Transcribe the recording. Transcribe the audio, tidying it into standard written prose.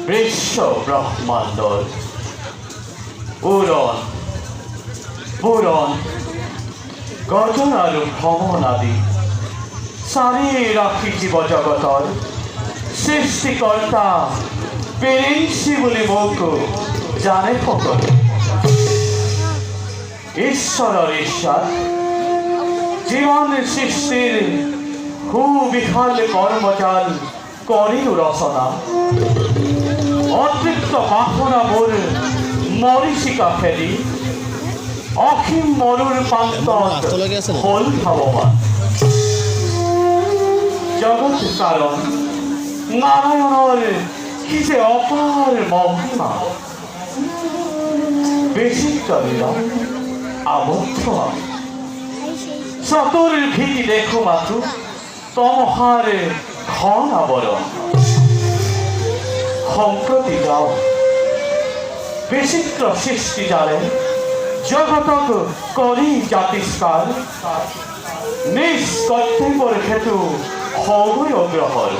বিশ্ব ব্রহ্মাণ্ডর উড়ন পূরণ গঠন আৰু ভ্ৰমণ আদি চাৰি ৰাখি জীৱ জগতৰ সৃষ্টিকৰ্তা বিৰিঞ্চি বুলি মোক জানে সকলো। ঈশ্বৰৰ ইচ্ছাত জীৱন সৃষ্টিৰ সুবিশাল কৰ্মজাল কৰিলো ৰচনা। অতৃপ্ত বাসনা মোৰ মৰিচিকা খেলি অসীম মৰুৰ প্ৰান্তত হল ভাৱবান। জগত কাৰণ নাৰায়ণৰ কি যে অপাৰ মহিমা, বিচিত্ৰ লীলা আবদ্ধ আমি। চতুৰ ভীতি দেখো মাথো তমহাৰ ঘন আৱৰণ। সম্প্ৰতি গাঁও বিচিত্ৰ সৃষ্টি জালে জগতক কৰি জাতিষ্কাৰ। নিজ কৰ্তব্যৰ হেতু সগৈ অগ্ৰসৰ।